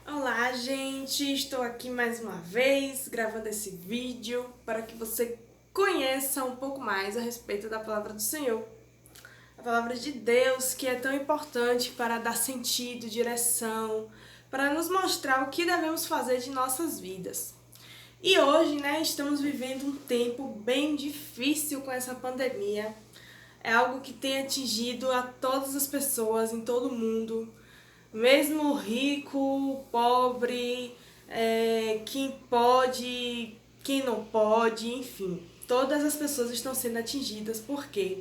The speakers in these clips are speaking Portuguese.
Olá, gente! Estou aqui mais uma vez gravando esse vídeo para que você conheça um pouco mais a respeito da palavra do Senhor. A palavra de Deus, que é tão importante para dar sentido, direção, para nos mostrar o que devemos fazer de nossas vidas. E hoje, estamos vivendo um tempo bem difícil com essa pandemia. É algo que tem atingido a todas as pessoas em todo o mundo. Mesmo rico, pobre, quem pode, quem não pode, enfim. Todas as pessoas estão sendo atingidas. Por quê?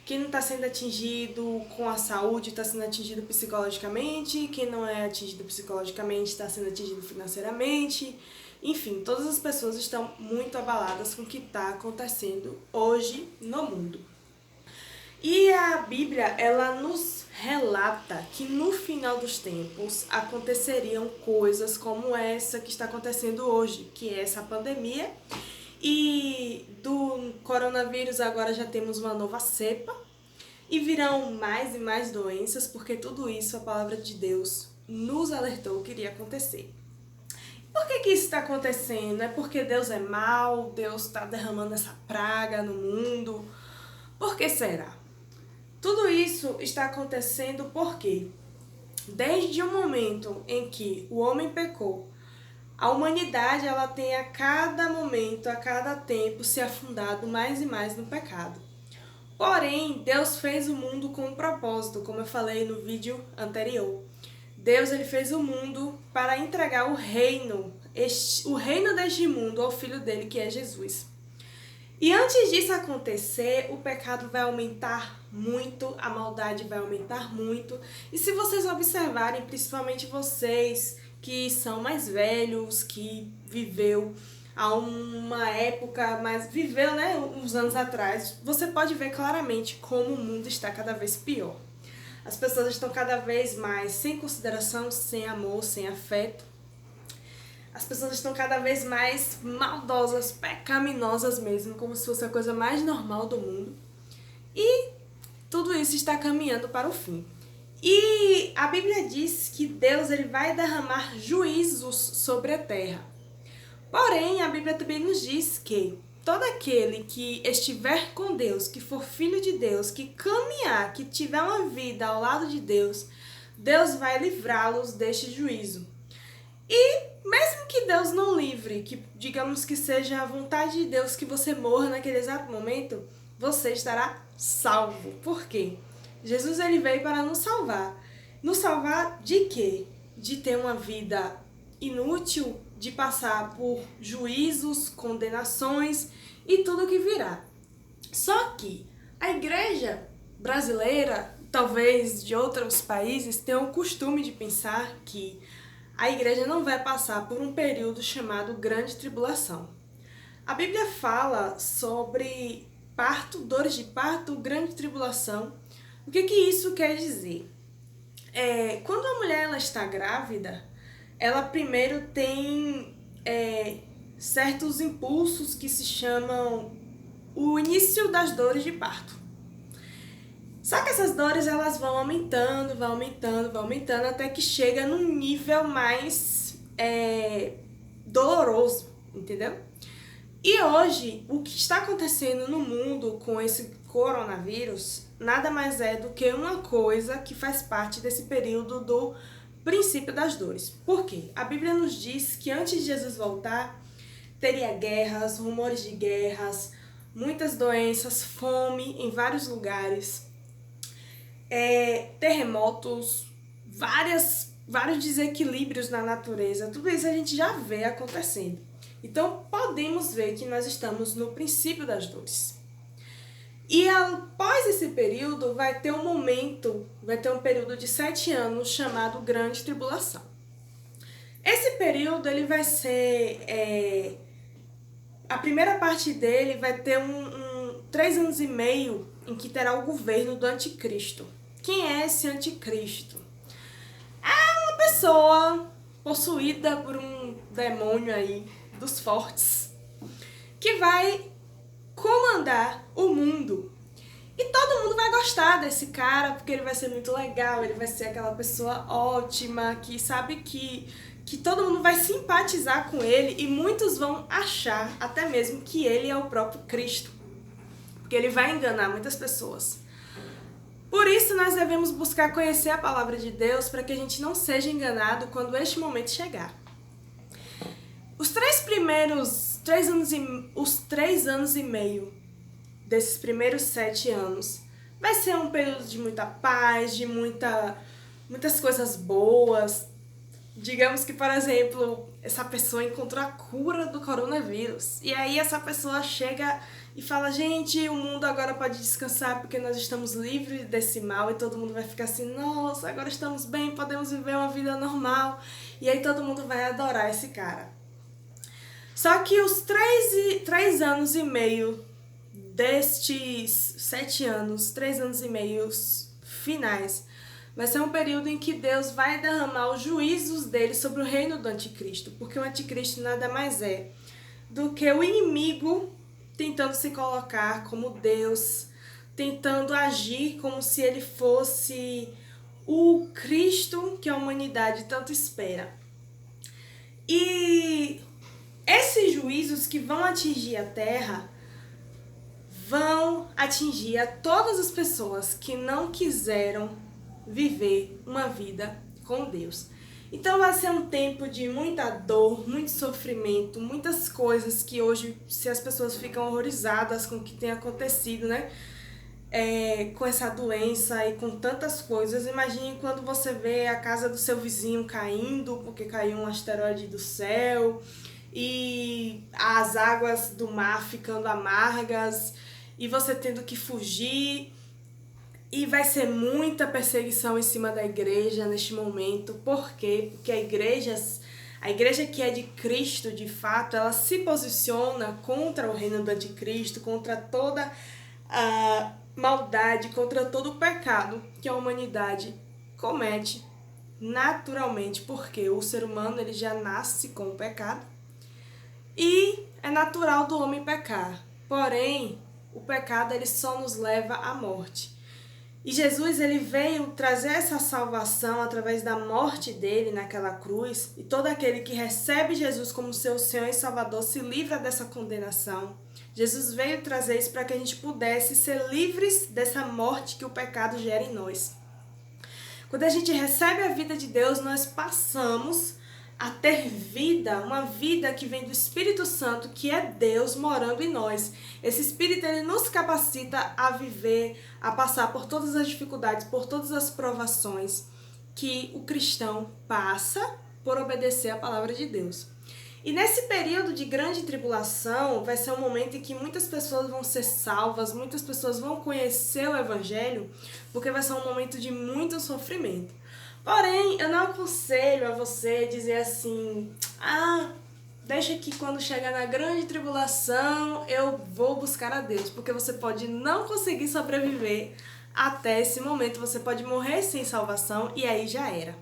Quem não está sendo atingido com a saúde está sendo atingido psicologicamente, quem não é atingido psicologicamente está sendo atingido financeiramente. Enfim, todas as pessoas estão muito abaladas com o que está acontecendo hoje no mundo. E a Bíblia, ela nos relata que no final dos tempos aconteceriam coisas como essa que está acontecendo hoje, que é essa pandemia. E do coronavírus agora já temos uma nova cepa e virão mais e mais doenças, porque tudo isso a palavra de Deus nos alertou que iria acontecer. Por que isso está acontecendo? É porque Deus é mau? Deus está derramando essa praga no mundo? Por que será? Tudo isso está acontecendo porque, desde o momento em que o homem pecou, a humanidade ela tem a cada momento, a cada tempo, se afundado mais e mais no pecado. Porém, Deus fez o mundo com um propósito, como eu falei no vídeo anterior. Deus ele fez o mundo para entregar o reino deste mundo ao Filho dele, que é Jesus. E antes disso acontecer, o pecado vai aumentar muito, a maldade vai aumentar muito. E se vocês observarem, principalmente vocês que são mais velhos, que viveu há uma época, mas viveu, uns anos atrás, você pode ver claramente como o mundo está cada vez pior. As pessoas estão cada vez mais sem consideração, sem amor, sem afeto. As pessoas estão cada vez mais maldosas, pecaminosas mesmo, como se fosse a coisa mais normal do mundo. E tudo isso está caminhando para o fim. E a Bíblia diz que Deus ele vai derramar juízos sobre a terra. Porém, a Bíblia também nos diz que todo aquele que estiver com Deus, que for filho de Deus, que caminhar, que tiver uma vida ao lado de Deus, Deus vai livrá-los deste juízo. E mesmo que Deus não livre, que digamos que seja a vontade de Deus que você morra naquele exato momento, você estará salvo. Por quê? Jesus ele veio para nos salvar. Nos salvar de quê? De ter uma vida inútil, de passar por juízos, condenações e tudo que virá. Só que a igreja brasileira, talvez de outros países, tem o costume de pensar que a igreja não vai passar por um período chamado Grande Tribulação. A Bíblia fala sobre parto, dores de parto, grande tribulação. O que isso quer dizer? Quando a mulher ela está grávida, ela primeiro tem certos impulsos que se chamam o início das dores de parto. Só que essas dores elas vão aumentando, até que chega num nível mais doloroso, entendeu? E hoje, o que está acontecendo no mundo com esse coronavírus nada mais é do que uma coisa que faz parte desse período do princípio das dores. Por quê? A Bíblia nos diz que antes de Jesus voltar, teria guerras, rumores de guerras, muitas doenças, fome em vários lugares, terremotos, vários desequilíbrios na natureza. Tudo isso a gente já vê acontecendo. Então, podemos ver que nós estamos no princípio das dores. E após esse período, vai ter um período de 7 anos chamado Grande Tribulação. Esse período, ele vai ser... a primeira parte dele vai ter 3 anos e meio em que terá o governo do anticristo. Quem é esse anticristo? É uma pessoa possuída por um demônio aí, dos fortes, que vai comandar o mundo. E todo mundo vai gostar desse cara, porque ele vai ser muito legal, ele vai ser aquela pessoa ótima, que sabe que que todo mundo vai simpatizar com ele e muitos vão achar até mesmo que ele é o próprio Cristo, porque ele vai enganar muitas pessoas. Por isso nós devemos buscar conhecer a palavra de Deus para que a gente não seja enganado quando este momento chegar. Os 3 anos e meio desses primeiros 7 anos vai ser um período de muita paz, de muitas coisas boas. Digamos que, por exemplo, essa pessoa encontrou a cura do coronavírus. E aí essa pessoa chega e fala, gente, o mundo agora pode descansar porque nós estamos livres desse mal. E todo mundo vai ficar assim, nossa, agora estamos bem, podemos viver uma vida normal. E aí todo mundo vai adorar esse cara. Só que os 3 anos e meio destes 7 anos, 3 anos e meio finais, vai ser um período em que Deus vai derramar os juízos dele sobre o reino do anticristo, porque o anticristo nada mais é do que o inimigo tentando se colocar como Deus, tentando agir como se ele fosse o Cristo que a humanidade tanto espera. E esses juízos que vão atingir a terra vão atingir a todas as pessoas que não quiseram viver uma vida com Deus. Então vai ser um tempo de muita dor, muito sofrimento, muitas coisas que hoje, se as pessoas ficam horrorizadas com o que tem acontecido, né? Com essa doença e com tantas coisas, imagine quando você vê a casa do seu vizinho caindo, porque caiu um asteroide do céu, e as águas do mar ficando amargas, e você tendo que fugir. E vai ser muita perseguição em cima da igreja neste momento. Por quê? Porque a igreja que é de Cristo, de fato, ela se posiciona contra o reino do anticristo, contra toda a maldade, contra todo o pecado que a humanidade comete naturalmente, porque o ser humano ele já nasce com o pecado e é natural do homem pecar. Porém, o pecado ele só nos leva à morte. E Jesus ele veio trazer essa salvação através da morte dele naquela cruz. E todo aquele que recebe Jesus como seu Senhor e Salvador se livra dessa condenação. Jesus veio trazer isso para que a gente pudesse ser livres dessa morte que o pecado gera em nós. Quando a gente recebe a vida de Deus, nós passamos a ter vida, uma vida que vem do Espírito Santo, que é Deus morando em nós. Esse Espírito ele nos capacita a viver, a passar por todas as dificuldades, por todas as provações que o cristão passa por obedecer a palavra de Deus. E nesse período de grande tribulação, vai ser um momento em que muitas pessoas vão ser salvas, muitas pessoas vão conhecer o Evangelho, porque vai ser um momento de muito sofrimento. Porém, eu não aconselho a você dizer assim, deixa que quando chegar na grande tribulação eu vou buscar a Deus, porque você pode não conseguir sobreviver até esse momento, você pode morrer sem salvação e aí já era.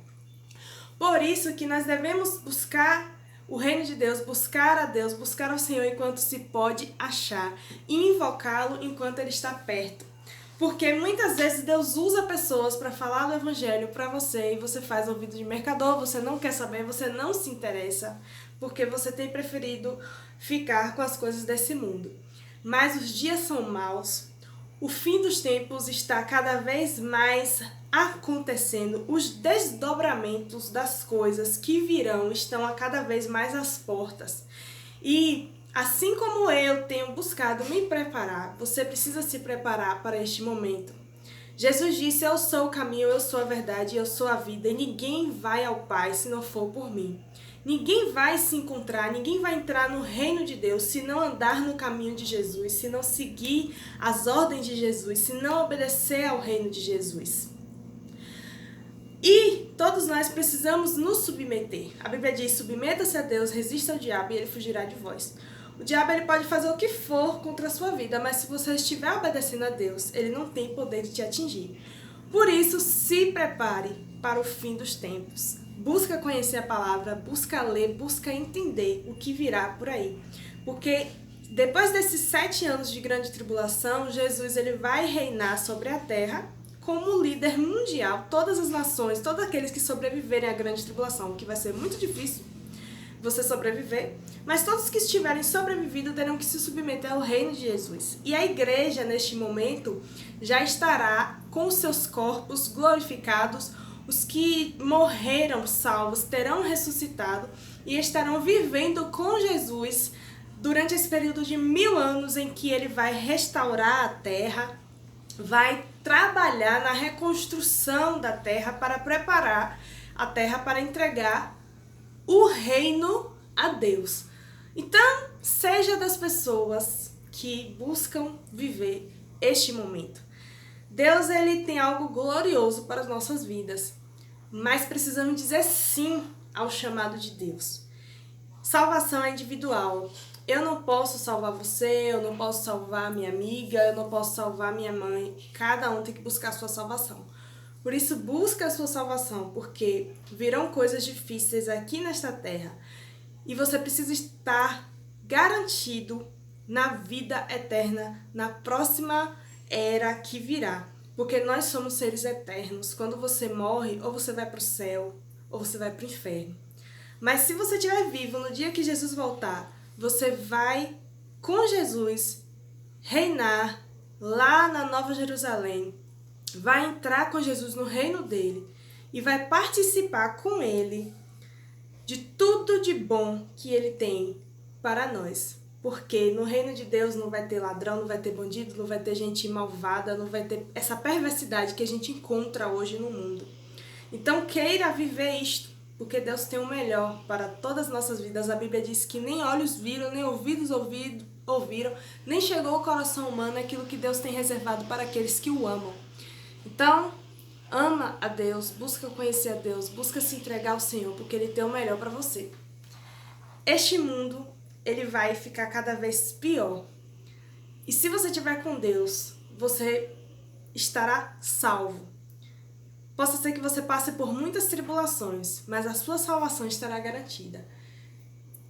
Por isso que nós devemos buscar o reino de Deus, buscar a Deus, buscar ao Senhor enquanto se pode achar e invocá-lo enquanto Ele está perto. Porque muitas vezes Deus usa pessoas para falar do Evangelho para você e você faz ouvido de mercador, você não quer saber, você não se interessa, porque você tem preferido ficar com as coisas desse mundo. Mas os dias são maus, o fim dos tempos está cada vez mais acontecendo, os desdobramentos das coisas que virão estão a cada vez mais às portas. E assim como eu tenho buscado me preparar, você precisa se preparar para este momento. Jesus disse, eu sou o caminho, eu sou a verdade, eu sou a vida, e ninguém vai ao Pai se não for por mim. Ninguém vai se encontrar, ninguém vai entrar no reino de Deus se não andar no caminho de Jesus, se não seguir as ordens de Jesus, se não obedecer ao reino de Jesus. E todos nós precisamos nos submeter. A Bíblia diz, submeta-se a Deus, resista ao diabo e ele fugirá de vós. O diabo ele pode fazer o que for contra a sua vida, mas se você estiver obedecendo a Deus, ele não tem poder de te atingir. Por isso, se prepare para o fim dos tempos. Busca conhecer a palavra, busca ler, busca entender o que virá por aí. Porque depois desses 7 anos de grande tribulação, Jesus ele vai reinar sobre a terra como líder mundial todas as nações, todos aqueles que sobreviverem à grande tribulação, que vai ser muito difícil você sobreviver, mas todos que estiverem sobrevivido terão que se submeter ao reino de Jesus. E a igreja, neste momento, já estará com os seus corpos glorificados, os que morreram salvos terão ressuscitado e estarão vivendo com Jesus durante esse período de 1000 anos em que ele vai restaurar a terra, vai trabalhar na reconstrução da terra para preparar a terra para entregar o reino a Deus. Então, seja das pessoas que buscam viver este momento. Deus, ele tem algo glorioso para as nossas vidas, mas precisamos dizer sim ao chamado de Deus. Salvação é individual. Eu não posso salvar você, eu não posso salvar minha amiga, eu não posso salvar minha mãe. Cada um tem que buscar a sua salvação. Por isso, busca a sua salvação, porque virão coisas difíceis aqui nesta terra. E você precisa estar garantido na vida eterna, na próxima era que virá. Porque nós somos seres eternos. Quando você morre, ou você vai para o céu, ou você vai para o inferno. Mas se você estiver vivo no dia que Jesus voltar, você vai com Jesus reinar lá na Nova Jerusalém. Vai entrar com Jesus no reino dele e vai participar com ele de tudo de bom que ele tem para nós. Porque no reino de Deus não vai ter ladrão, não vai ter bandido, não vai ter gente malvada, não vai ter essa perversidade que a gente encontra hoje no mundo. Então queira viver isto, porque Deus tem o melhor para todas as nossas vidas. A Bíblia diz que nem olhos viram, nem ouvidos ouviram, nem chegou ao coração humano aquilo que Deus tem reservado para aqueles que o amam. Então, ama a Deus, busca conhecer a Deus, busca se entregar ao Senhor, porque Ele tem o melhor para você. Este mundo, ele vai ficar cada vez pior. E se você estiver com Deus, você estará salvo. Possa ser que você passe por muitas tribulações, mas a sua salvação estará garantida.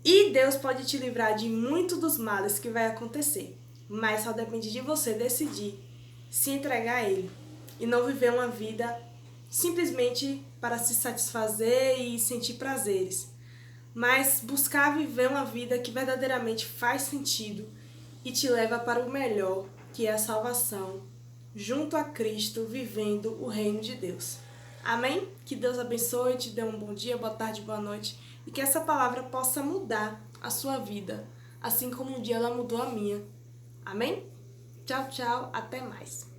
E Deus pode te livrar de muito dos males que vai acontecer, mas só depende de você decidir se entregar a Ele. E não viver uma vida simplesmente para se satisfazer e sentir prazeres, mas buscar viver uma vida que verdadeiramente faz sentido e te leva para o melhor, que é a salvação, junto a Cristo, vivendo o reino de Deus. Amém? Que Deus abençoe, te dê um bom dia, boa tarde, boa noite, e que essa palavra possa mudar a sua vida, assim como um dia ela mudou a minha. Amém? Tchau, tchau, até mais.